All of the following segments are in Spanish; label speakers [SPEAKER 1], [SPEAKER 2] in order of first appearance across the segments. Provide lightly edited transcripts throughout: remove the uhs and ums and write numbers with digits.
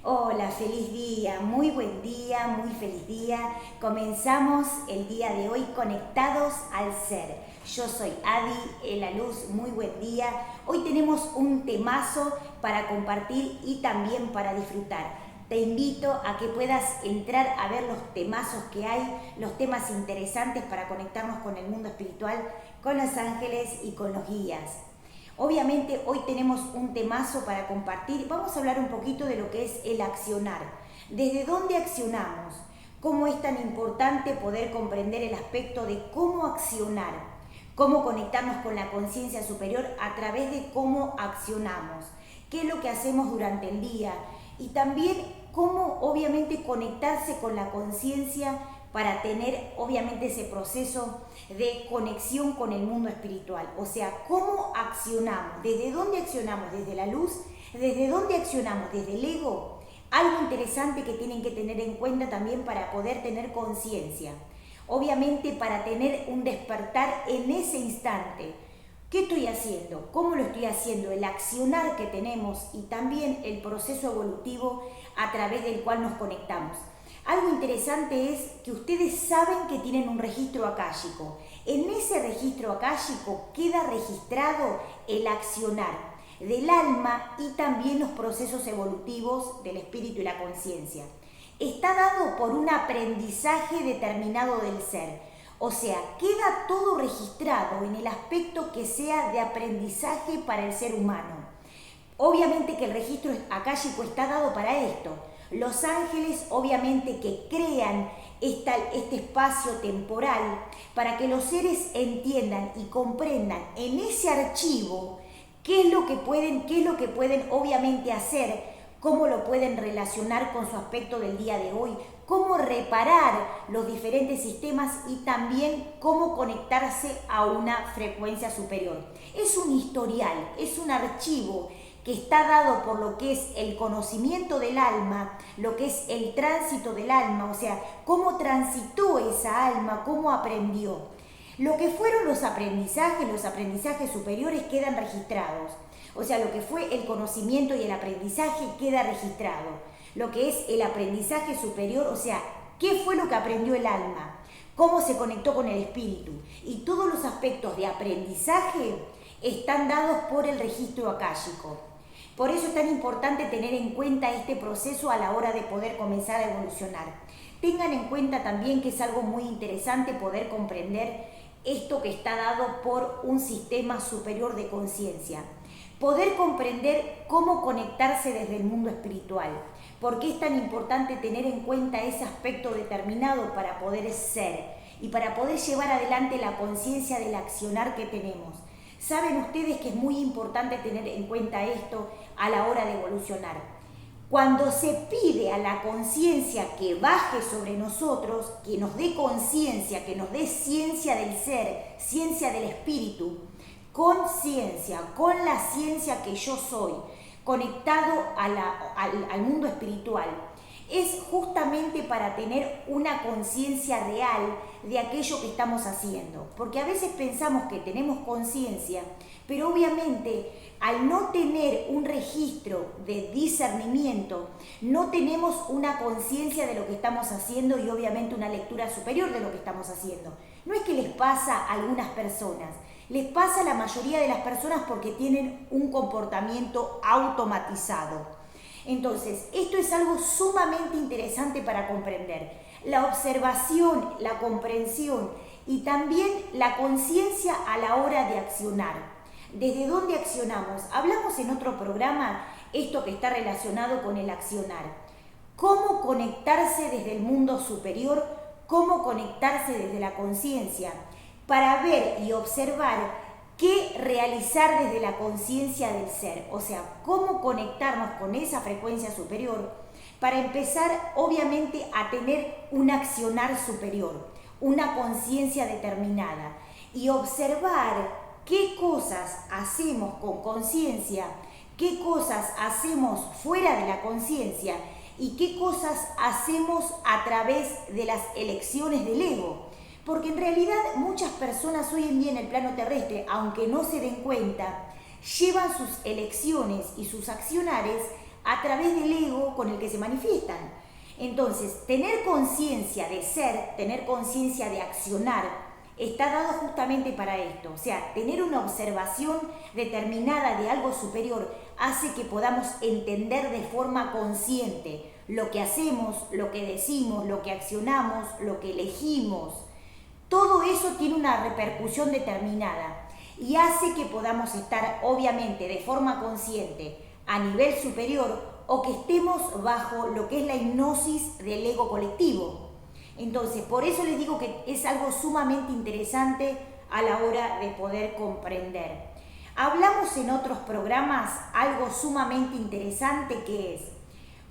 [SPEAKER 1] Hola, feliz día, muy buen día, muy feliz día. Comenzamos el día de hoy conectados al ser. Yo soy Adi, La Luz, muy buen día. Hoy tenemos un temazo para compartir y también para disfrutar. Te invito a que puedas entrar a ver los temazos que hay, los temas interesantes para conectarnos con el mundo espiritual, con los ángeles y con los guías. Obviamente hoy tenemos un temazo para compartir. Vamos a hablar un poquito de lo que es el accionar. ¿Desde dónde accionamos? ¿Cómo es tan importante poder comprender el aspecto de cómo accionar? ¿Cómo conectarnos con la conciencia superior a través de cómo accionamos? ¿Qué es lo que hacemos durante el día? Y también cómo obviamente conectarse con la conciencia para tener obviamente ese proceso de conexión con el mundo espiritual. O sea, ¿cómo accionamos? ¿Desde dónde accionamos? ¿Desde la luz? ¿Desde dónde accionamos? ¿Desde el ego? Algo interesante que tienen que tener en cuenta también para poder tener conciencia. Obviamente para tener un despertar en ese instante. ¿Qué estoy haciendo? ¿Cómo lo estoy haciendo? El accionar que tenemos y también el proceso evolutivo a través del cual nos conectamos. Algo interesante es que ustedes saben que tienen un registro akáshico. En ese registro akáshico queda registrado el accionar del alma y también los procesos evolutivos del espíritu y la conciencia. Está dado por un aprendizaje determinado del ser. O sea, queda todo registrado en el aspecto que sea de aprendizaje para el ser humano. Obviamente que el registro akáshico está dado para esto. Los ángeles obviamente que crean este espacio temporal para que los seres entiendan y comprendan en ese archivo qué es lo que pueden obviamente hacer, cómo lo pueden relacionar con su aspecto del día de hoy, cómo reparar los diferentes sistemas y también cómo conectarse a una frecuencia superior. Es un historial, es un archivo que está dado por lo que es el conocimiento del alma, lo que es el tránsito del alma, o sea, cómo transitó esa alma, cómo aprendió. Lo que fueron los aprendizajes superiores quedan registrados. O sea, lo que fue el conocimiento y el aprendizaje queda registrado. Lo que es el aprendizaje superior, o sea, ¿qué fue lo que aprendió el alma? ¿Cómo se conectó con el espíritu? Y todos los aspectos de aprendizaje están dados por el registro akáshico. Por eso es tan importante tener en cuenta este proceso a la hora de poder comenzar a evolucionar. Tengan en cuenta también que es algo muy interesante poder comprender esto que está dado por un sistema superior de conciencia. Poder comprender cómo conectarse desde el mundo espiritual. ¿Por qué es tan importante tener en cuenta ese aspecto determinado para poder ser y para poder llevar adelante la conciencia del accionar que tenemos? Saben ustedes que es muy importante tener en cuenta esto a la hora de evolucionar. Cuando se pide a la conciencia que baje sobre nosotros, que nos dé conciencia, que nos dé ciencia del ser, ciencia del espíritu, conciencia, con la ciencia que yo soy, conectado al mundo espiritual, es justamente para tener una conciencia real de aquello que estamos haciendo. Porque a veces pensamos que tenemos conciencia, pero obviamente al no tener un registro de discernimiento, no tenemos una conciencia de lo que estamos haciendo y obviamente una lectura superior de lo que estamos haciendo. No es que les pasa a algunas personas, les pasa a la mayoría de las personas porque tienen un comportamiento automatizado. Entonces, esto es algo sumamente interesante para comprender. La observación, la comprensión y también la conciencia a la hora de accionar. ¿Desde dónde accionamos? Hablamos en otro programa esto que está relacionado con el accionar. Cómo conectarse desde el mundo superior, cómo conectarse desde la conciencia, para ver y observar qué realizar desde la conciencia del ser, o sea, cómo conectarnos con esa frecuencia superior para empezar obviamente a tener un accionar superior, una conciencia determinada y observar qué cosas hacemos con conciencia, qué cosas hacemos fuera de la conciencia y qué cosas hacemos a través de las elecciones del ego. Porque en realidad muchas personas hoy en día en el plano terrestre, aunque no se den cuenta, llevan sus elecciones y sus accionares a través del ego con el que se manifiestan. Entonces, tener conciencia de ser, tener conciencia de accionar, está dado justamente para esto. O sea, tener una observación determinada de algo superior hace que podamos entender de forma consciente lo que hacemos, lo que decimos, lo que accionamos, lo que elegimos. Todo eso tiene una repercusión determinada y hace que podamos estar, obviamente, de forma consciente a nivel superior o que estemos bajo lo que es la hipnosis del ego colectivo. Entonces, por eso les digo que es algo sumamente interesante a la hora de poder comprender. Hablamos en otros programas algo sumamente interesante que es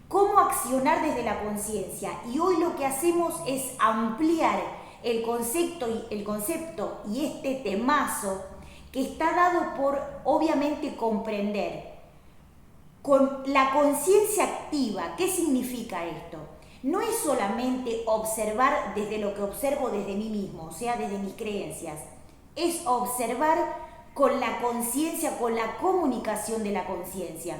[SPEAKER 1] cómo accionar desde la conciencia, y hoy lo que hacemos es ampliar el concepto y este temazo que está dado por, obviamente, comprender. Con la conciencia activa, ¿qué significa esto? No es solamente observar desde lo que observo desde mí mismo, o sea, desde mis creencias. Es observar con la conciencia, con la comunicación de la conciencia.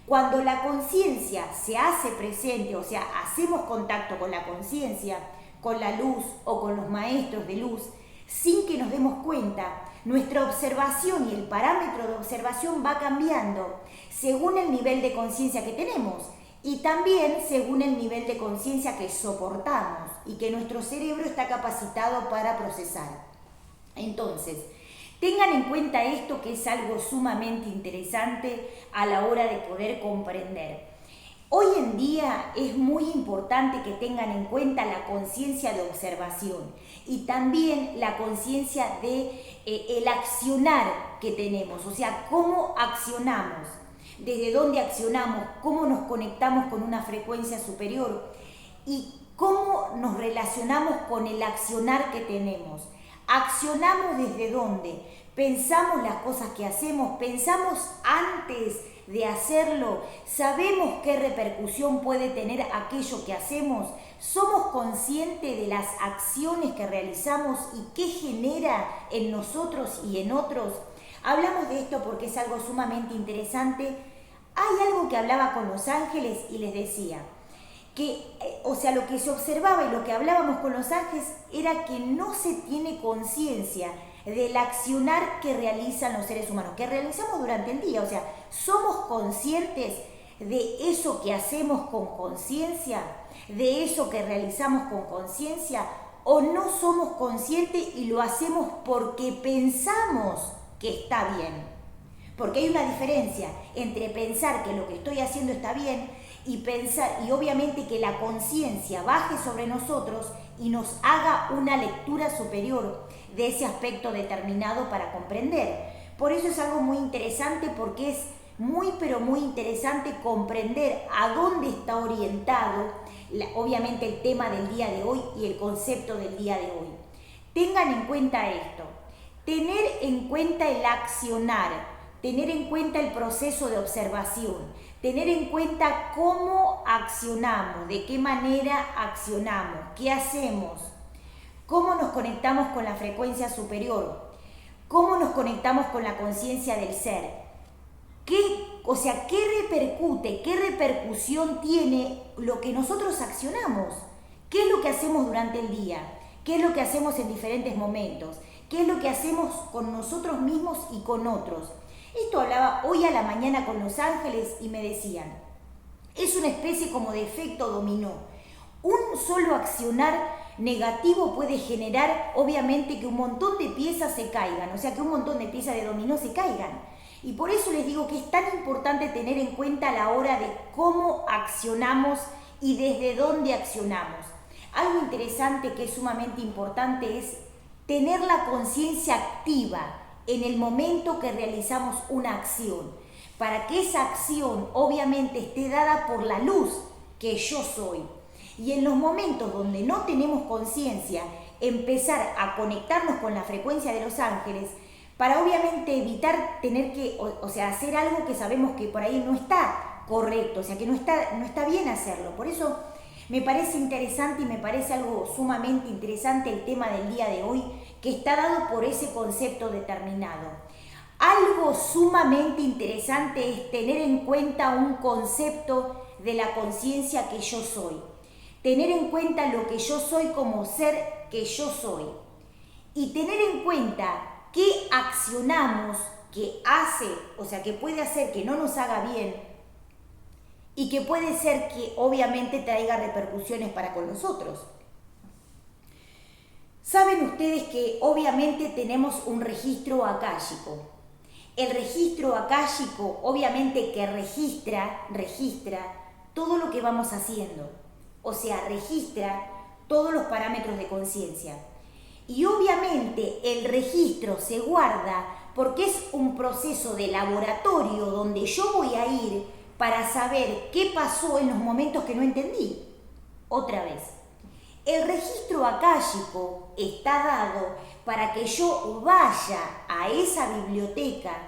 [SPEAKER 1] Cuando la conciencia se hace presente, o sea, hacemos contacto con la conciencia, con la luz o con los maestros de luz, sin que nos demos cuenta, nuestra observación y el parámetro de observación va cambiando según el nivel de conciencia que tenemos y también según el nivel de conciencia que soportamos y que nuestro cerebro está capacitado para procesar. Entonces, tengan en cuenta esto, que es algo sumamente interesante a la hora de poder comprender. Hoy en día es muy importante que tengan en cuenta la conciencia de observación y también la conciencia de el accionar que tenemos, o sea, cómo accionamos, desde dónde accionamos, cómo nos conectamos con una frecuencia superior y cómo nos relacionamos con el accionar que tenemos. ¿Accionamos desde dónde? Pensamos las cosas que hacemos, pensamos antes de hacerlo, sabemos qué repercusión puede tener aquello que hacemos, somos conscientes de las acciones que realizamos y qué genera en nosotros y en otros. Hablamos de esto porque es algo sumamente interesante. Hay algo que hablaba con los ángeles y les decía que, lo que se observaba y lo que hablábamos con los ángeles era que no se tiene conciencia del accionar que realizan los seres humanos, que realizamos durante el día. O sea, ¿somos conscientes de eso que hacemos con conciencia? ¿De eso que realizamos con conciencia? ¿O no somos conscientes y lo hacemos porque pensamos que está bien? Porque hay una diferencia entre pensar que lo que estoy haciendo está bien y pensar, y obviamente que la conciencia baje sobre nosotros y nos haga una lectura superior de ese aspecto determinado para comprender. Por eso es algo muy interesante, porque es muy pero muy interesante comprender a dónde está orientado obviamente el tema del día de hoy y el concepto del día de hoy. Tengan en cuenta esto, tener en cuenta el accionar, tener en cuenta el proceso de observación, tener en cuenta cómo accionamos, de qué manera accionamos, qué hacemos, cómo nos conectamos con la frecuencia superior, cómo nos conectamos con la conciencia del ser, qué repercute, qué repercusión tiene lo que nosotros accionamos, qué es lo que hacemos durante el día, qué es lo que hacemos en diferentes momentos, qué es lo que hacemos con nosotros mismos y con otros. Esto hablaba hoy a la mañana con los ángeles y me decían, es una especie como de efecto dominó. Un solo accionar negativo puede generar, obviamente, que un montón de piezas se caigan, o sea, que un montón de piezas de dominó se caigan. Y por eso les digo que es tan importante tener en cuenta a la hora de cómo accionamos y desde dónde accionamos. Algo interesante que es sumamente importante es tener la conciencia activa en el momento que realizamos una acción, para que esa acción obviamente esté dada por la luz que yo soy. Y en los momentos donde no tenemos conciencia, empezar a conectarnos con la frecuencia de los ángeles, para obviamente evitar tener que, hacer algo que sabemos que por ahí no está correcto, o sea, que no está bien hacerlo. Por eso me parece interesante y me parece algo sumamente interesante el tema del día de hoy, que está dado por ese concepto determinado. Algo sumamente interesante es tener en cuenta un concepto de la conciencia que yo soy. Tener en cuenta lo que yo soy como ser que yo soy. Y tener en cuenta qué accionamos que hace, o sea, que puede hacer que no nos haga bien y que puede ser que obviamente traiga repercusiones para con nosotros. Saben ustedes que obviamente tenemos un registro akáshico. El registro akáshico obviamente que registra todo lo que vamos haciendo. O sea, registra todos los parámetros de conciencia. Y obviamente el registro se guarda porque es un proceso de laboratorio donde yo voy a ir para saber qué pasó en los momentos que no entendí. Otra vez, el registro akáshico está dado para que yo vaya a esa biblioteca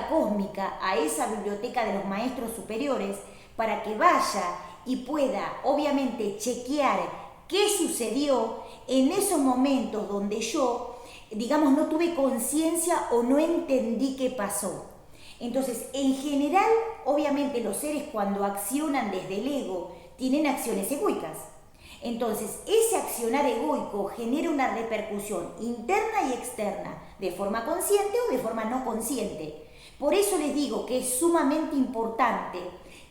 [SPEAKER 1] cósmica, a esa biblioteca de los maestros superiores, para que vaya y pueda obviamente chequear qué sucedió en esos momentos donde yo, digamos, no tuve conciencia o no entendí qué pasó. Entonces, en general, obviamente los seres cuando accionan desde el ego tienen acciones egoicas. Entonces, ese accionar egoico genera una repercusión interna y externa, de forma consciente o de forma no consciente. Por eso les digo que es sumamente importante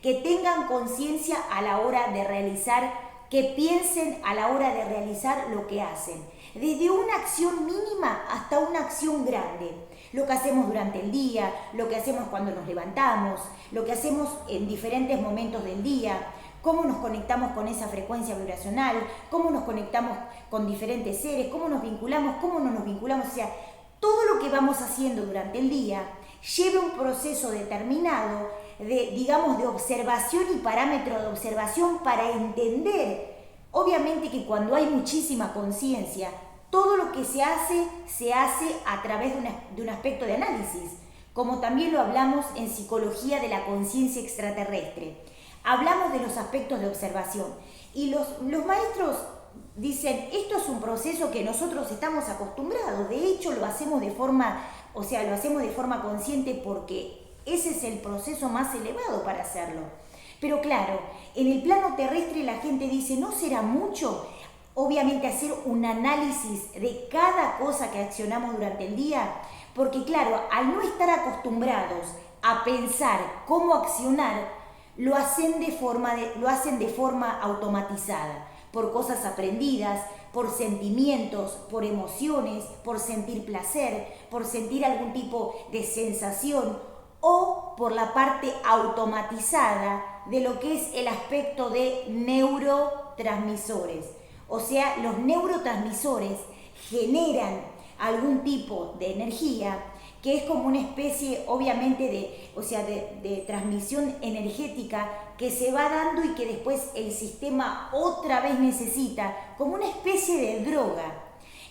[SPEAKER 1] que tengan conciencia a la hora de realizar, que piensen a la hora de realizar lo que hacen. Desde una acción mínima hasta una acción grande. Lo que hacemos durante el día, lo que hacemos cuando nos levantamos, lo que hacemos en diferentes momentos del día, cómo nos conectamos con esa frecuencia vibracional, cómo nos conectamos con diferentes seres, cómo nos vinculamos, cómo no nos vinculamos. O sea, todo lo que vamos haciendo durante el día lleva un proceso determinado de, digamos, de observación y parámetro de observación para entender. Obviamente que cuando hay muchísima conciencia, todo lo que se hace a través de un aspecto de análisis, como también lo hablamos en psicología de la conciencia extraterrestre. Hablamos de los aspectos de observación y los maestros dicen, esto es un proceso que nosotros estamos acostumbrados, de hecho lo hacemos de forma consciente porque ese es el proceso más elevado para hacerlo. Pero claro, en el plano terrestre la gente dice, ¿no será mucho? Obviamente hacer un análisis de cada cosa que accionamos durante el día, porque claro, al no estar acostumbrados a pensar cómo accionar, lo hacen de forma automatizada, por cosas aprendidas, por sentimientos, por emociones, por sentir placer, por sentir algún tipo de sensación o por la parte automatizada de lo que es el aspecto de neurotransmisores. O sea, los neurotransmisores generan algún tipo de energía que es como una especie, obviamente, de transmisión energética que se va dando y que después el sistema otra vez necesita, como una especie de droga.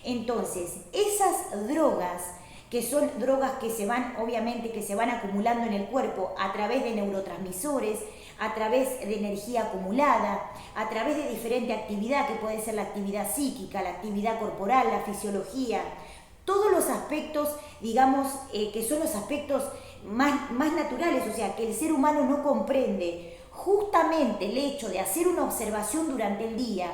[SPEAKER 1] Entonces, esas drogas, que son drogas que se van, obviamente, que se van acumulando en el cuerpo a través de neurotransmisores, a través de energía acumulada, a través de diferente actividad, que puede ser la actividad psíquica, la actividad corporal, la fisiología, todos los aspectos, digamos, que son los aspectos más naturales, o sea, que el ser humano no comprende. Justamente el hecho de hacer una observación durante el día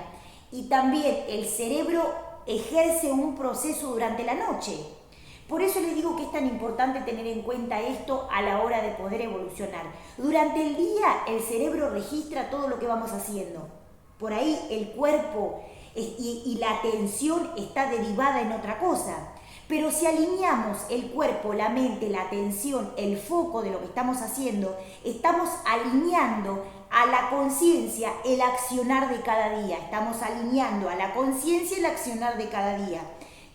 [SPEAKER 1] y también el cerebro ejerce un proceso durante la noche. Por eso les digo que es tan importante tener en cuenta esto a la hora de poder evolucionar. Durante el día el cerebro registra todo lo que vamos haciendo. Por ahí el cuerpo y la atención está derivada en otra cosa. Pero si alineamos el cuerpo, la mente, la atención, el foco de lo que estamos haciendo, estamos alineando a la conciencia el accionar de cada día. Estamos alineando a la conciencia el accionar de cada día.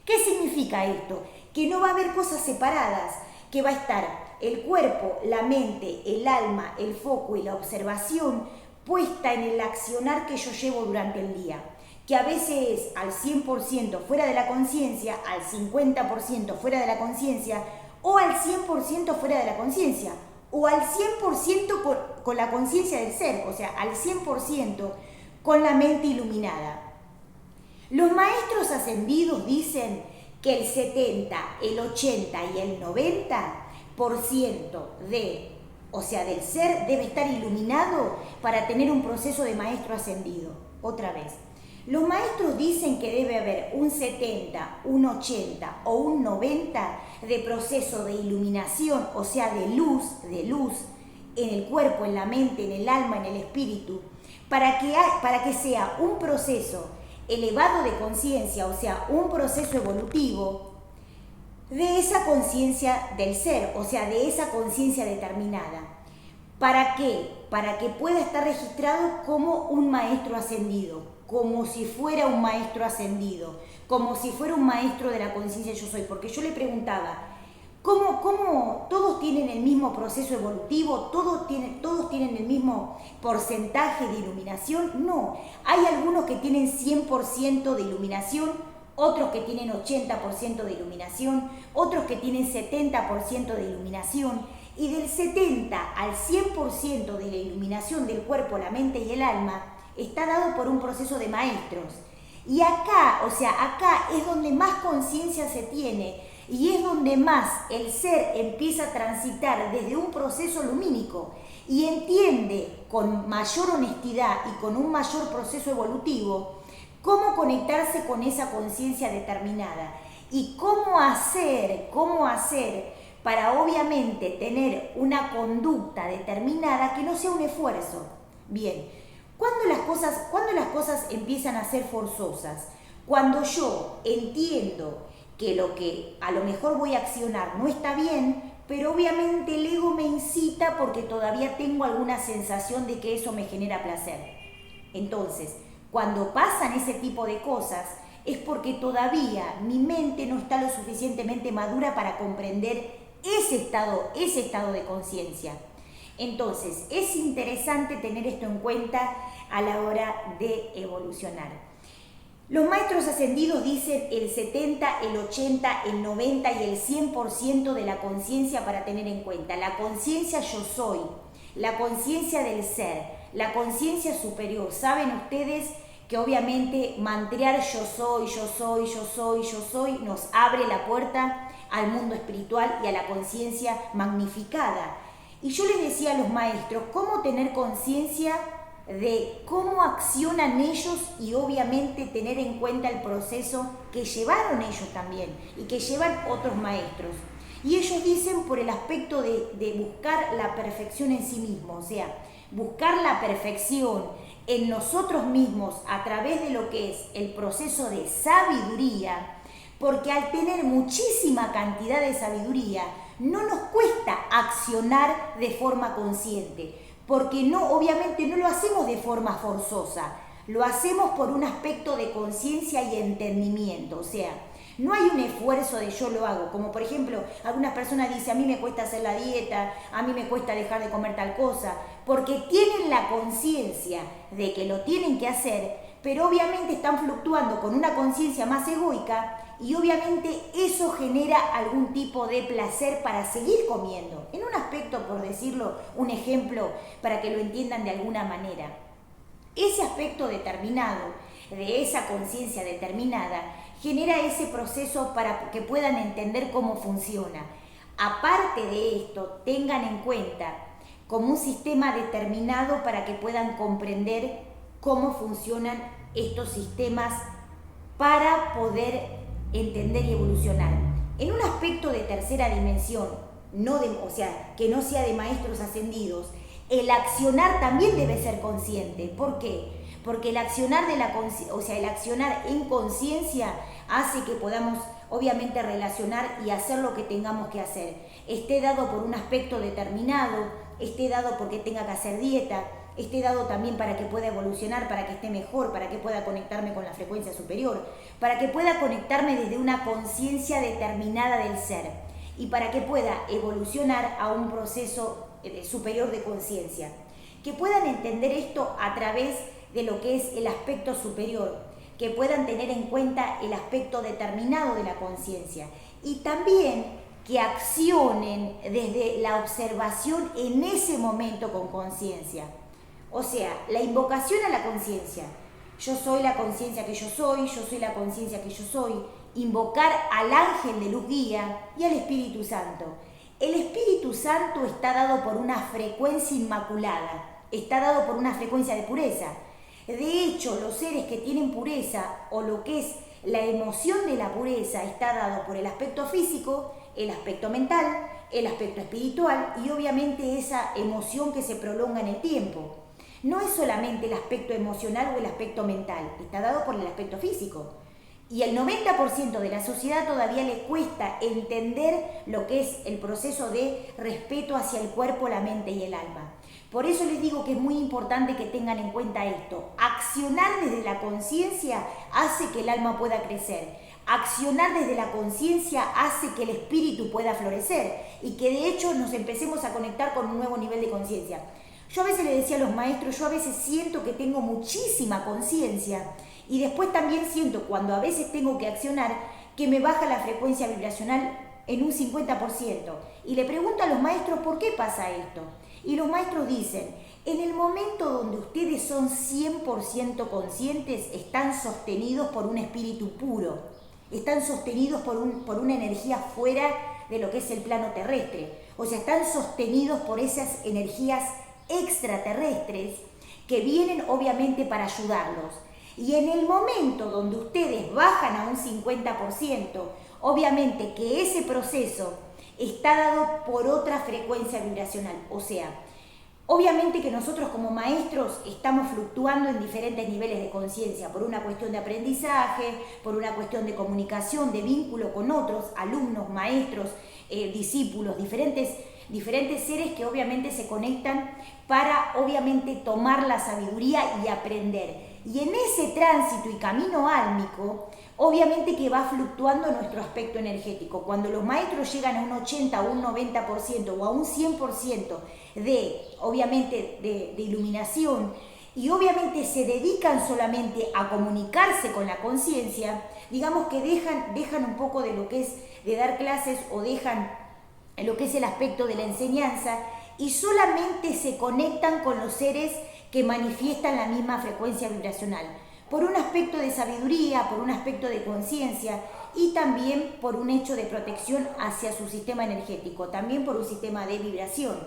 [SPEAKER 1] ¿Qué significa esto? Que no va a haber cosas separadas, que va a estar el cuerpo, la mente, el alma, el foco y la observación puesta en el accionar que yo llevo durante el día, que a veces es al 100% fuera de la conciencia, al 50% fuera de la conciencia, o al 100% fuera de la conciencia, o al 100% con la conciencia del ser, o sea, al 100% con la mente iluminada. Los maestros ascendidos dicen que el 70, el 80 y el 90% de o sea, del ser, debe estar iluminado para tener un proceso de maestro ascendido. Otra vez, los maestros dicen que debe haber un 70, un 80 o un 90 de proceso de iluminación, o sea, de luz en el cuerpo, en la mente, en el alma, en el espíritu, para que sea un proceso elevado de conciencia, o sea, un proceso evolutivo de esa conciencia del ser, o sea, de esa conciencia determinada. ¿Para qué? Para que pueda estar registrado como un maestro ascendido, como si fuera un maestro ascendido, como si fuera un maestro de la conciencia yo soy. Porque yo le preguntaba, ¿cómo todos tienen el mismo proceso evolutivo? ¿Todos tienen el mismo porcentaje de iluminación? No, hay algunos que tienen 100% de iluminación, otros que tienen 80% de iluminación, otros que tienen 70% de iluminación, y del 70 al 100% de la iluminación del cuerpo, la mente y el alma está dado por un proceso de maestros. Y acá, o sea, acá es donde más conciencia se tiene y es donde más el ser empieza a transitar desde un proceso lumínico y entiende con mayor honestidad y con un mayor proceso evolutivo cómo conectarse con esa conciencia determinada y cómo hacer para obviamente tener una conducta determinada que no sea un esfuerzo. Bien, ¿cuándo las cosas empiezan a ser forzosas? Cuando yo entiendo que lo que a lo mejor voy a accionar no está bien, pero obviamente el ego me incita porque todavía tengo alguna sensación de que eso me genera placer. Entonces, cuando pasan ese tipo de cosas, es porque todavía mi mente no está lo suficientemente madura para comprender ese estado de conciencia. Entonces, es interesante tener esto en cuenta a la hora de evolucionar. Los maestros ascendidos dicen el 70, el 80, el 90 y el 100% de la conciencia para tener en cuenta. La conciencia yo soy, la conciencia del ser, la conciencia superior. Saben ustedes que obviamente mantrear yo soy, yo soy, yo soy, yo soy, nos abre la puerta al mundo espiritual y a la conciencia magnificada. Y yo les decía a los maestros cómo tener conciencia de cómo accionan ellos y obviamente tener en cuenta el proceso que llevaron ellos también y que llevan otros maestros. Y ellos dicen por el aspecto de buscar la perfección en sí mismos, o sea, buscar la perfección en nosotros mismos a través de lo que es el proceso de sabiduría, porque al tener muchísima cantidad de sabiduría, no nos cuesta accionar de forma consciente, porque obviamente no lo hacemos de forma forzosa, lo hacemos por un aspecto de conciencia y entendimiento, o sea, no hay un esfuerzo de yo lo hago, como por ejemplo, algunas personas dicen, a mí me cuesta hacer la dieta, a mí me cuesta dejar de comer tal cosa, porque tienen la conciencia de que lo tienen que hacer, pero obviamente están fluctuando con una conciencia más egoica y obviamente eso genera algún tipo de placer para seguir comiendo. En un aspecto, por decirlo, un ejemplo para que lo entiendan de alguna manera. Ese aspecto determinado, de esa conciencia determinada, genera ese proceso para que puedan entender cómo funciona. Aparte de esto, tengan en cuenta como un sistema determinado para que puedan comprender cómo funcionan estos sistemas para poder entender y evolucionar. En un aspecto de tercera dimensión, o sea, que no sea de maestros ascendidos, el accionar también debe ser consciente. ¿Por qué? Porque el accionar el accionar en conciencia hace que podamos obviamente relacionar y hacer lo que tengamos que hacer. Esté dado por un aspecto determinado, esté dado porque tenga que hacer dieta, esté dado también para que pueda evolucionar, para que esté mejor, para que pueda conectarme con la frecuencia superior, para que pueda conectarme desde una conciencia determinada del ser y para que pueda evolucionar a un proceso superior de conciencia. Que puedan entender esto a través de lo que es el aspecto superior, que puedan tener en cuenta el aspecto determinado de la conciencia y también que accionen desde la observación en ese momento con conciencia. O sea, la invocación a la conciencia. Yo soy la conciencia que yo soy la conciencia que yo soy. Invocar al ángel de luz guía y al Espíritu Santo. El Espíritu Santo está dado por una frecuencia inmaculada, está dado por una frecuencia de pureza. De hecho, los seres que tienen pureza o lo que es la emoción de la pureza está dado por el aspecto físico, el aspecto mental, el aspecto espiritual y obviamente esa emoción que se prolonga en el tiempo. No es solamente el aspecto emocional o el aspecto mental, está dado por el aspecto físico. Y el 90% de la sociedad todavía le cuesta entender lo que es el proceso de respeto hacia el cuerpo, la mente y el alma. Por eso les digo que es muy importante que tengan en cuenta esto. Accionar desde la conciencia hace que el alma pueda crecer. Accionar desde la conciencia hace que el espíritu pueda florecer y que de hecho nos empecemos a conectar con un nuevo nivel de conciencia. Yo a veces le decía a los maestros, yo a veces siento que tengo muchísima conciencia y después también siento cuando a veces tengo que accionar que me baja la frecuencia vibracional en un 50%. Y le pregunto a los maestros por qué pasa esto. Y los maestros dicen, en el momento donde ustedes son 100% conscientes, están sostenidos por un espíritu puro, están sostenidos por una energía fuera de lo que es el plano terrestre. O sea, están sostenidos por esas energías extraterrestres que vienen obviamente para ayudarlos. Y en el momento donde ustedes bajan a un 50%, obviamente que ese proceso está dado por otra frecuencia vibracional. O sea, obviamente que nosotros como maestros estamos fluctuando en diferentes niveles de conciencia por una cuestión de aprendizaje, por una cuestión de comunicación, de vínculo con otros, alumnos, maestros, discípulos, diferentes seres que obviamente se conectan para obviamente tomar la sabiduría y aprender. Y en ese tránsito y camino álmico, obviamente que va fluctuando nuestro aspecto energético. Cuando los maestros llegan a un 80 o un 90% o a un 100% obviamente, de iluminación y obviamente se dedican solamente a comunicarse con la conciencia, digamos que dejan un poco de lo que es de dar clases o dejan lo que es el aspecto de la enseñanza y solamente se conectan con los seres que manifiestan la misma frecuencia vibracional, por un aspecto de sabiduría, por un aspecto de conciencia y también por un hecho de protección hacia su sistema energético, también por un sistema de vibración.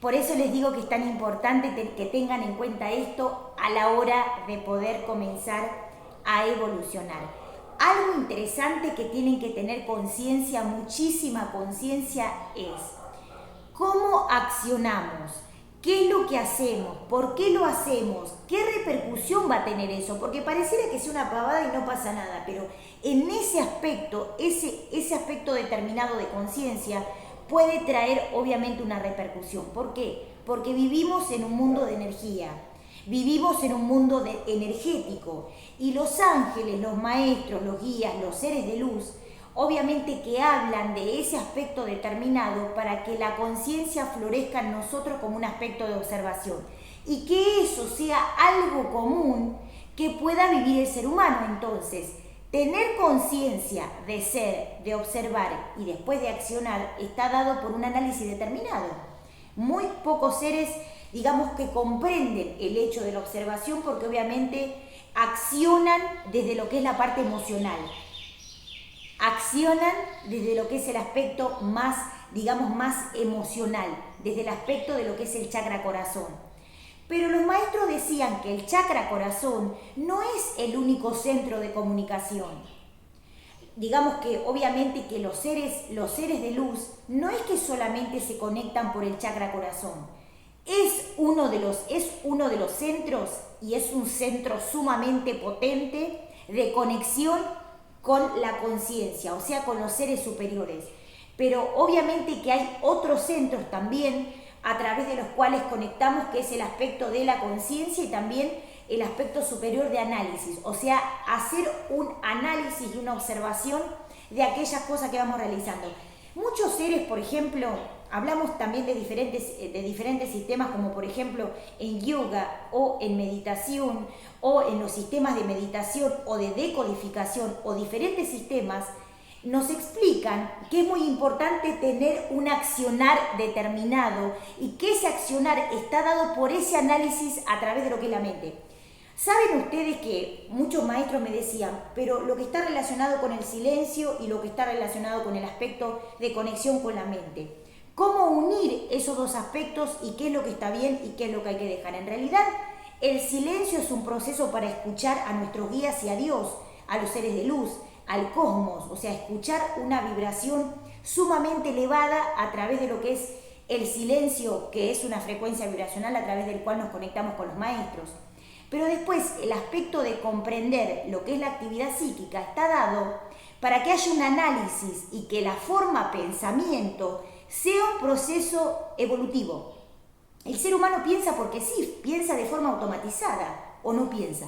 [SPEAKER 1] Por eso les digo que es tan importante que tengan en cuenta esto a la hora de poder comenzar a evolucionar. Algo interesante que tienen que tener conciencia, muchísima conciencia, es cómo accionamos. ¿Qué es lo que hacemos? ¿Por qué lo hacemos? ¿Qué repercusión va a tener eso? Porque pareciera que sea una pavada y no pasa nada, pero en ese aspecto, ese aspecto determinado de conciencia puede traer obviamente una repercusión. ¿Por qué? Porque vivimos en un mundo de energía, vivimos en un mundo energético y los ángeles, los maestros, los guías, los seres de luz, obviamente que hablan de ese aspecto determinado para que la conciencia florezca en nosotros como un aspecto de observación y que eso sea algo común que pueda vivir el ser humano. Entonces, tener conciencia de ser, de observar y después de accionar está dado por un análisis determinado. Muy pocos seres, digamos, que comprenden el hecho de la observación porque obviamente accionan desde lo que es la parte emocional. Accionan desde lo que es el aspecto más, digamos, más emocional, desde el aspecto de lo que es el chakra corazón. Pero los maestros decían que el chakra corazón no es el único centro de comunicación. Digamos que obviamente que los seres de luz no es que solamente se conectan por el chakra corazón. Es uno de los centros y es un centro sumamente potente de conexión con la conciencia, o sea, con los seres superiores. Pero obviamente que hay otros centros también a través de los cuales conectamos, que es el aspecto de la conciencia y también el aspecto superior de análisis, o sea, hacer un análisis y una observación de aquellas cosas que vamos realizando. Muchos seres, por ejemplo, hablamos también de diferentes sistemas, como por ejemplo en yoga o en meditación o en los sistemas de meditación o de decodificación o diferentes sistemas, nos explican que es muy importante tener un accionar determinado y que ese accionar está dado por ese análisis a través de lo que es la mente. ¿Saben ustedes que muchos maestros me decían, pero lo que está relacionado con el silencio y lo que está relacionado con el aspecto de conexión con la mente? ¿Cómo unir esos dos aspectos y qué es lo que está bien y qué es lo que hay que dejar? En realidad, el silencio es un proceso para escuchar a nuestros guías y a Dios, a los seres de luz, al cosmos, o sea, escuchar una vibración sumamente elevada a través de lo que es el silencio, que es una frecuencia vibracional a través del cual nos conectamos con los maestros. Pero después, el aspecto de comprender lo que es la actividad psíquica está dado para que haya un análisis y que la forma pensamiento sea un proceso evolutivo. El ser humano piensa porque sí, piensa de forma automatizada o no piensa.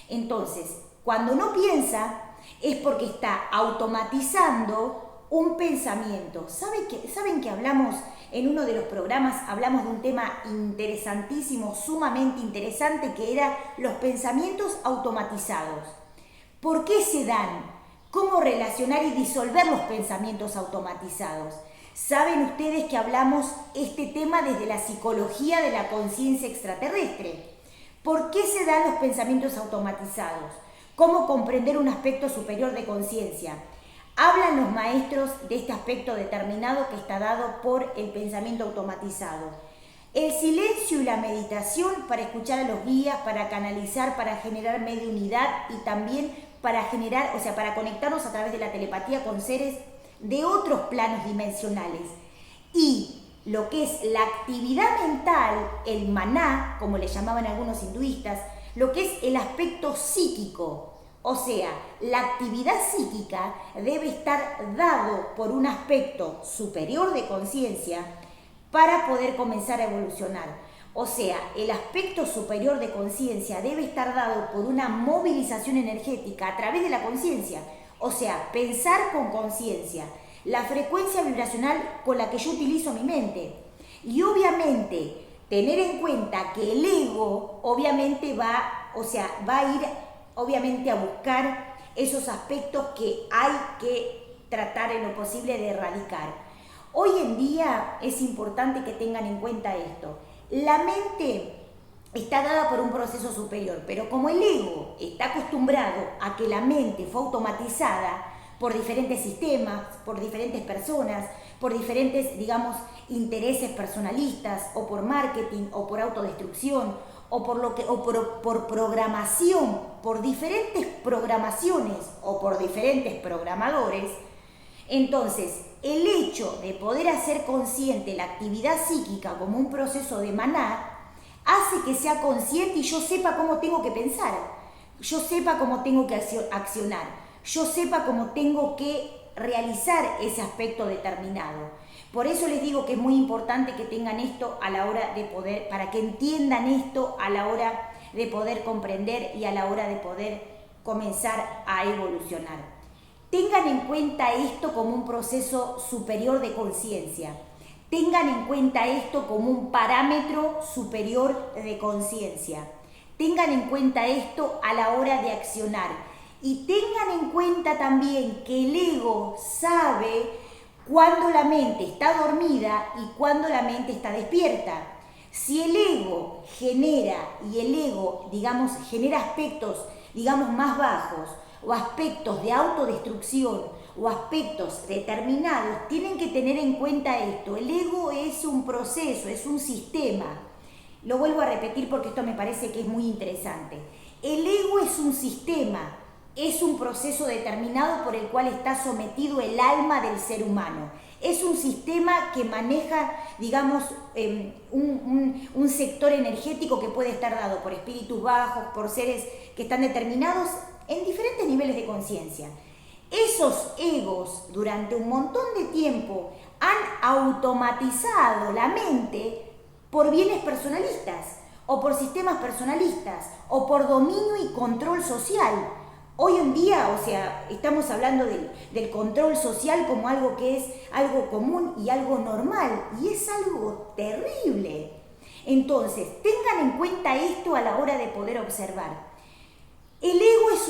[SPEAKER 1] Entonces, cuando no piensa es porque está automatizando un pensamiento. ¿Saben que hablamos en uno de los programas, hablamos de un tema interesantísimo, sumamente interesante, que era los pensamientos automatizados? ¿Por qué se dan? ¿Cómo relacionar y disolver los pensamientos automatizados? Saben ustedes que hablamos este tema desde la psicología de la conciencia extraterrestre. ¿Por qué se dan los pensamientos automatizados? ¿Cómo comprender un aspecto superior de conciencia? Hablan los maestros de este aspecto determinado que está dado por el pensamiento automatizado. El silencio y la meditación para escuchar a los guías, para canalizar, para generar mediunidad y también para generar, o sea, para conectarnos a través de la telepatía con seres de otros planos dimensionales. Y lo que es la actividad mental, el maná, como le llamaban algunos hinduistas, lo que es el aspecto psíquico, o sea, la actividad psíquica debe estar dado por un aspecto superior de conciencia para poder comenzar a evolucionar. O sea, el aspecto superior de conciencia debe estar dado por una movilización energética a través de la conciencia. O sea, pensar con conciencia, la frecuencia vibracional con la que yo utilizo mi mente. Y obviamente, tener en cuenta que el ego obviamente va a ir obviamente a buscar esos aspectos que hay que tratar en lo posible de erradicar. Hoy en día es importante que tengan en cuenta esto. La mente está dada por un proceso superior, pero como el ego está acostumbrado a que la mente fue automatizada por diferentes sistemas, por diferentes personas, por diferentes, digamos, intereses personalistas, o por marketing, o por autodestrucción, o por programación, por diferentes programaciones, o por diferentes programadores, entonces el hecho de poder hacer consciente la actividad psíquica como un proceso de maná hace que sea consciente y yo sepa cómo tengo que pensar, yo sepa cómo tengo que accionar, yo sepa cómo tengo que realizar ese aspecto determinado. Por eso les digo que es muy importante que tengan esto a la hora de poder, para que entiendan esto a la hora de poder comprender y a la hora de poder comenzar a evolucionar. Tengan en cuenta esto como un proceso superior de conciencia. Tengan en cuenta esto como un parámetro superior de conciencia. Tengan en cuenta esto a la hora de accionar. Y tengan en cuenta también que el ego sabe cuando la mente está dormida y cuando la mente está despierta. Si el ego genera, y el ego, digamos, genera aspectos, digamos, más bajos, o aspectos de autodestrucción, o aspectos determinados, tienen que tener en cuenta esto. El ego es un proceso, es un sistema. Lo vuelvo a repetir porque esto me parece que es muy interesante. El ego es un sistema, es un proceso determinado por el cual está sometido el alma del ser humano. Es un sistema que maneja, digamos, un sector energético que puede estar dado por espíritus bajos, por seres que están determinados en diferentes niveles de conciencia. Esos egos durante un montón de tiempo han automatizado la mente por bienes personalistas, o por sistemas personalistas, o por dominio y control social. Hoy en día, o sea, estamos hablando del control social como algo que es algo común y algo normal, y es algo terrible. Entonces, tengan en cuenta esto a la hora de poder observar. El ego es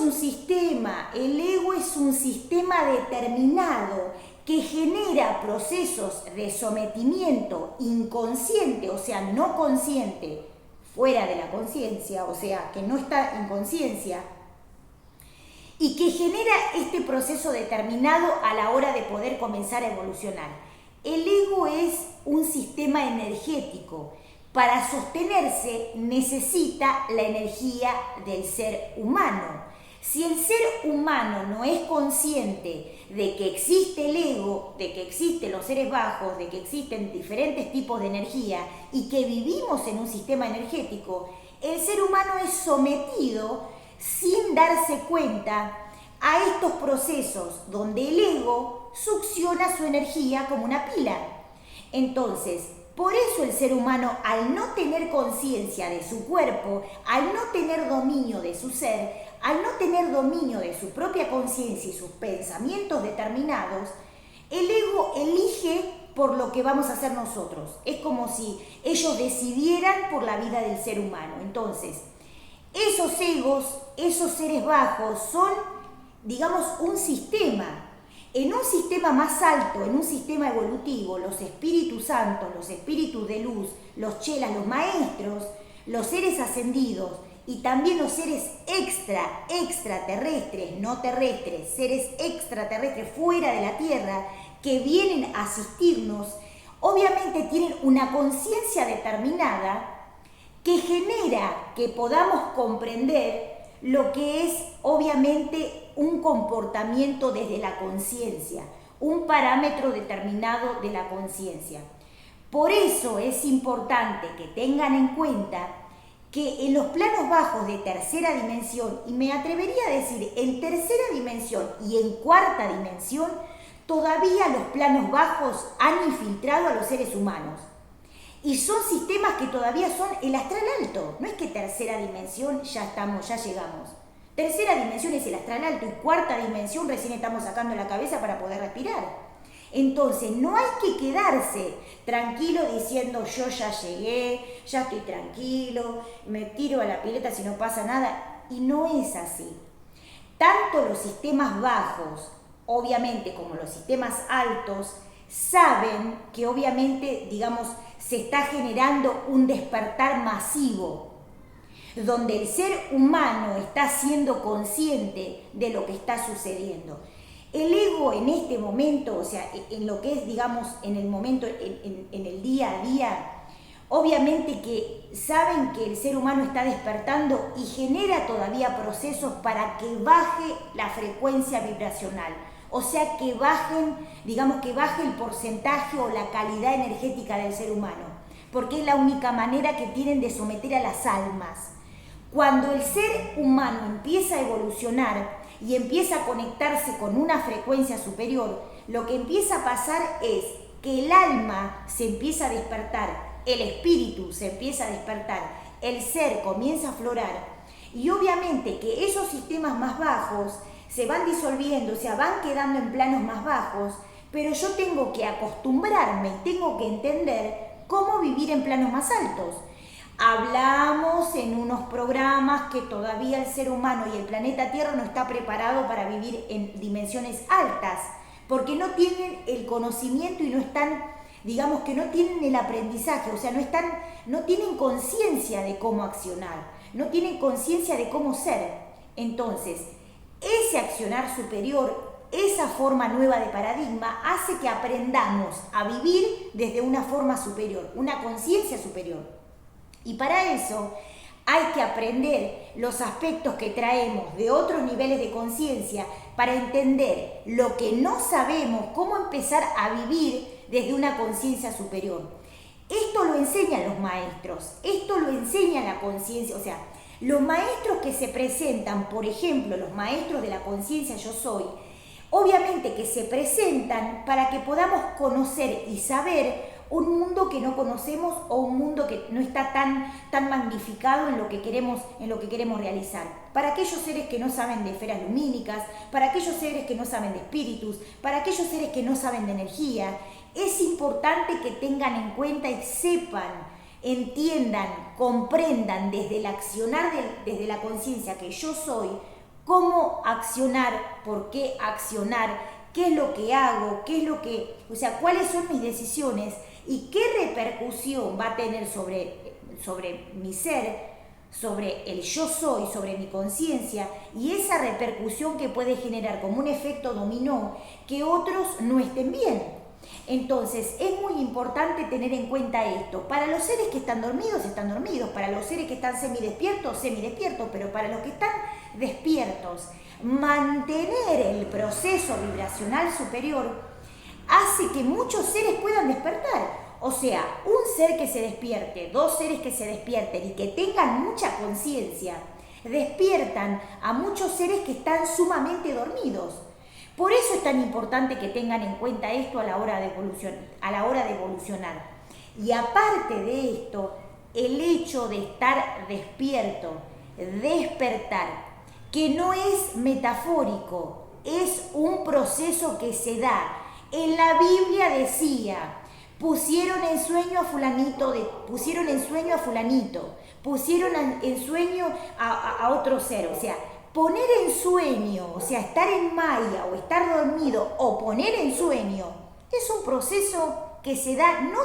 [SPEAKER 1] un sistema determinado que genera procesos de sometimiento inconsciente, o sea, no consciente, fuera de la conciencia, o sea, que no está en conciencia, y que genera este proceso determinado a la hora de poder comenzar a evolucionar. El ego es un sistema energético. Para sostenerse necesita la energía del ser humano. Si el ser humano no es consciente de que existe el ego, de que existen los seres bajos, de que existen diferentes tipos de energía y que vivimos en un sistema energético, el ser humano es sometido sin darse cuenta a estos procesos donde el ego succiona su energía como una pila. Entonces, por eso el ser humano, al no tener conciencia de su cuerpo, al no tener dominio de su ser, al no tener dominio de su propia conciencia y sus pensamientos determinados, el ego elige por lo que vamos a hacer nosotros. Es como si ellos decidieran por la vida del ser humano. Entonces, esos egos, esos seres bajos son, digamos, un sistema. En un sistema más alto, en un sistema evolutivo, los espíritus santos, los espíritus de luz, los chelas, los maestros, los seres ascendidos y también los seres extraterrestres, no terrestres, seres extraterrestres fuera de la Tierra que vienen a asistirnos, obviamente tienen una conciencia determinada que genera que podamos comprender lo que es obviamente un comportamiento desde la conciencia, un parámetro determinado de la conciencia. Por eso es importante que tengan en cuenta que en los planos bajos de tercera dimensión, y me atrevería a decir en tercera dimensión y en cuarta dimensión, todavía los planos bajos han infiltrado a los seres humanos. Y son sistemas que todavía son el astral alto. No es que tercera dimensión ya llegamos. Tercera dimensión es el astral alto y cuarta dimensión recién estamos sacando la cabeza para poder respirar. Entonces no hay que quedarse tranquilo diciendo yo ya llegué, ya estoy tranquilo, me tiro a la pileta si no pasa nada. Y no es así. Tanto los sistemas bajos, obviamente, como los sistemas altos, saben que obviamente, digamos, se está generando un despertar masivo, donde el ser humano está siendo consciente de lo que está sucediendo. El ego en este momento, o sea, en lo que es, digamos, en el momento, en el día a día, obviamente que saben que el ser humano está despertando y genera todavía procesos para que baje la frecuencia vibracional. O sea, que bajen, digamos que baje el porcentaje o la calidad energética del ser humano, porque es la única manera que tienen de someter a las almas. Cuando el ser humano empieza a evolucionar y empieza a conectarse con una frecuencia superior, lo que empieza a pasar es que el alma se empieza a despertar, el espíritu se empieza a despertar, el ser comienza a aflorar y obviamente que esos sistemas más bajos se van disolviendo, o sea, van quedando en planos más bajos, pero yo tengo que acostumbrarme y tengo que entender cómo vivir en planos más altos. Hablamos en unos programas que todavía el ser humano y el planeta Tierra no está preparado para vivir en dimensiones altas, porque no tienen el conocimiento y no están, digamos que no tienen el aprendizaje, o sea, no tienen conciencia de cómo accionar, no tienen conciencia de cómo ser. Entonces, ese accionar superior, esa forma nueva de paradigma, hace que aprendamos a vivir desde una forma superior, una conciencia superior. Y para eso hay que aprender los aspectos que traemos de otros niveles de conciencia para entender lo que no sabemos, cómo empezar a vivir desde una conciencia superior. Esto lo enseñan los maestros, esto lo enseña la conciencia, o sea, los maestros que se presentan, por ejemplo, los maestros de la conciencia yo soy, obviamente que se presentan para que podamos conocer y saber un mundo que no conocemos o un mundo que no está tan magnificado en lo que queremos realizar. Para aquellos seres que no saben de esferas lumínicas, para aquellos seres que no saben de espíritus, para aquellos seres que no saben de energía, es importante que tengan en cuenta y sepan, entiendan, comprendan desde el accionar, desde la conciencia que yo soy, cómo accionar, por qué accionar, qué es lo que hago, o sea, cuáles son mis decisiones y qué repercusión va a tener sobre mi ser, sobre el yo soy, sobre mi conciencia y esa repercusión que puede generar como un efecto dominó que otros no estén bien. Entonces, es muy importante tener en cuenta esto. Para los seres que están dormidos, para los seres que están semidespiertos, pero para los que están despiertos, mantener el proceso vibracional superior hace que muchos seres puedan despertar. O sea, un ser que se despierte, dos seres que se despierten y que tengan mucha conciencia, despiertan a muchos seres que están sumamente dormidos. Por eso es tan importante que tengan en cuenta esto a la hora de evolucionar. Y aparte de esto, el hecho de estar despierto, despertar, que no es metafórico, es un proceso que se da. En la Biblia decía, pusieron en sueño a fulanito, pusieron en sueño a otro ser, o sea, poner en sueño, o sea, estar en maya o estar dormido o poner en sueño, es un proceso que se da no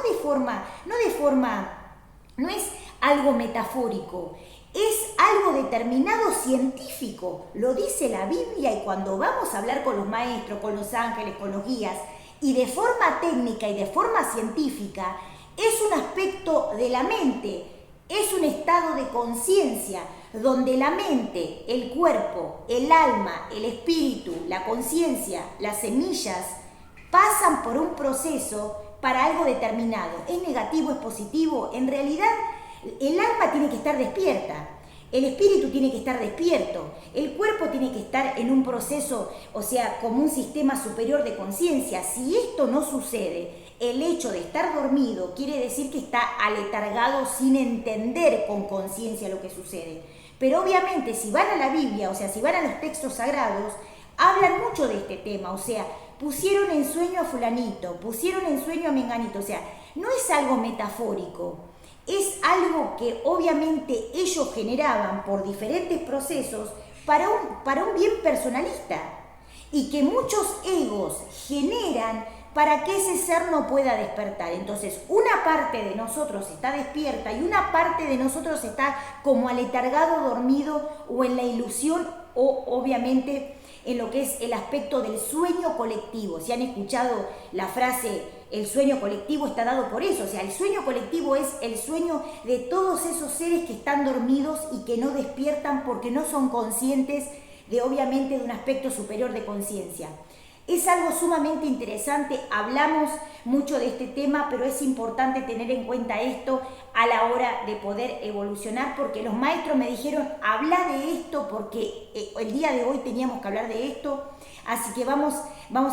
[SPEAKER 1] es algo metafórico, es algo determinado científico, lo dice la Biblia, y cuando vamos a hablar con los maestros, con los ángeles, con los guías, y de forma técnica y de forma científica, es un aspecto de la mente, es un estado de conciencia, donde la mente, el cuerpo, el alma, el espíritu, la conciencia, las semillas, pasan por un proceso para algo determinado. ¿Es negativo, es positivo? En realidad, el alma tiene que estar despierta, el espíritu tiene que estar despierto, el cuerpo tiene que estar en un proceso, o sea, como un sistema superior de conciencia. Si esto no sucede, el hecho de estar dormido quiere decir que está aletargado sin entender con conciencia lo que sucede. Pero obviamente si van a la Biblia, o sea, si van a los textos sagrados, hablan mucho de este tema, o sea, pusieron en sueño a fulanito, pusieron en sueño a menganito, o sea, no es algo metafórico, es algo que obviamente ellos generaban por diferentes procesos para un bien personalista y que muchos egos generan para que ese ser no pueda despertar. Entonces, una parte de nosotros está despierta y una parte de nosotros está como aletargado, dormido o en la ilusión o obviamente en lo que es el aspecto del sueño colectivo. Si han escuchado la frase, el sueño colectivo está dado por eso. O sea, el sueño colectivo es el sueño de todos esos seres que están dormidos y que no despiertan porque no son conscientes de obviamente de un aspecto superior de conciencia. Es algo sumamente interesante, hablamos mucho de este tema, pero es importante tener en cuenta esto a la hora de poder evolucionar, porque los maestros me dijeron, habla de esto, porque el día de hoy teníamos que hablar de esto, así que vamos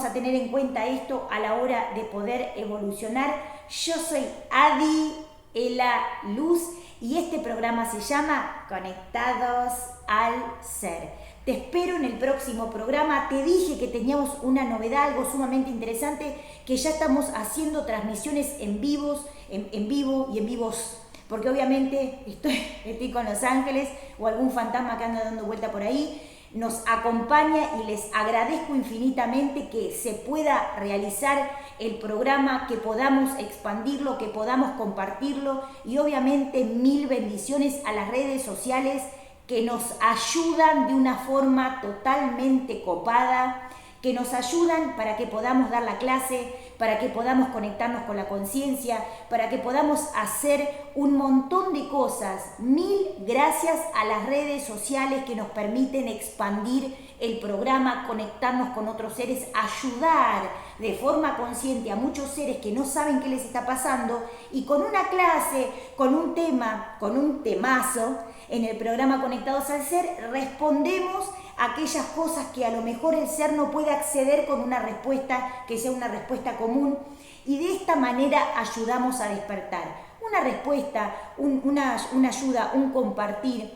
[SPEAKER 1] a tener en cuenta esto a la hora de poder evolucionar. Yo soy Adi Ela Luz y este programa se llama Conectados al Ser. Te espero en el próximo programa. Te dije que teníamos una novedad, algo sumamente interesante, que ya estamos haciendo transmisiones en vivo y en vivos, porque obviamente estoy con los ángeles o algún fantasma que anda dando vuelta por ahí, nos acompaña y les agradezco infinitamente que se pueda realizar el programa, que podamos expandirlo, que podamos compartirlo y obviamente mil bendiciones a las redes sociales que nos ayudan de una forma totalmente copada, que nos ayudan para que podamos dar la clase, para que podamos conectarnos con la conciencia, para que podamos hacer un montón de cosas. Mil gracias a las redes sociales que nos permiten expandir el programa, conectarnos con otros seres, ayudar de forma consciente a muchos seres que no saben qué les está pasando y con una clase, con un tema, con un temazo, en el programa Conectados al Ser respondemos a aquellas cosas que a lo mejor el ser no puede acceder con una respuesta que sea una respuesta común y de esta manera ayudamos a despertar. Una respuesta, una ayuda, un compartir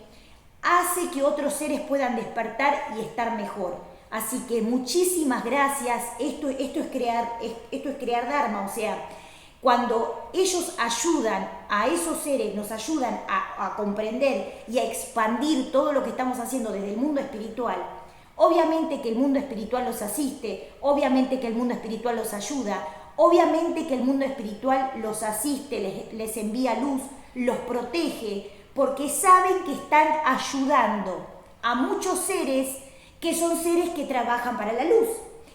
[SPEAKER 1] hace que otros seres puedan despertar y estar mejor. Así que muchísimas gracias. Esto es crear Dharma, o sea, cuando ellos ayudan a esos seres, nos ayudan a comprender y a expandir todo lo que estamos haciendo desde el mundo espiritual, obviamente que el mundo espiritual los asiste, obviamente que el mundo espiritual los ayuda, obviamente que el mundo espiritual los asiste, les envía luz, los protege, porque saben que están ayudando a muchos seres que son seres que trabajan para la luz,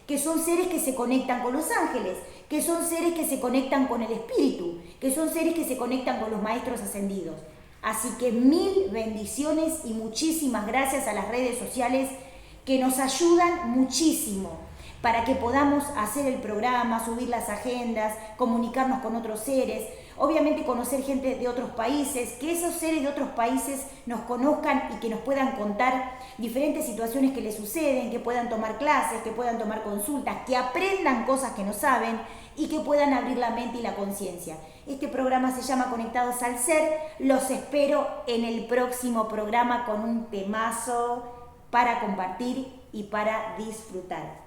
[SPEAKER 1] que son seres que se conectan con los ángeles, que son seres que se conectan con el espíritu, que son seres que se conectan con los maestros ascendidos. Así que 1000 bendiciones y muchísimas gracias a las redes sociales que nos ayudan muchísimo para que podamos hacer el programa, subir las agendas, comunicarnos con otros seres, obviamente conocer gente de otros países, que esos seres de otros países nos conozcan y que nos puedan contar diferentes situaciones que les suceden, que puedan tomar clases, que puedan tomar consultas, que aprendan cosas que no saben y que puedan abrir la mente y la conciencia. Este programa se llama Conectados al Ser. Los espero en el próximo programa con un temazo para compartir y para disfrutar.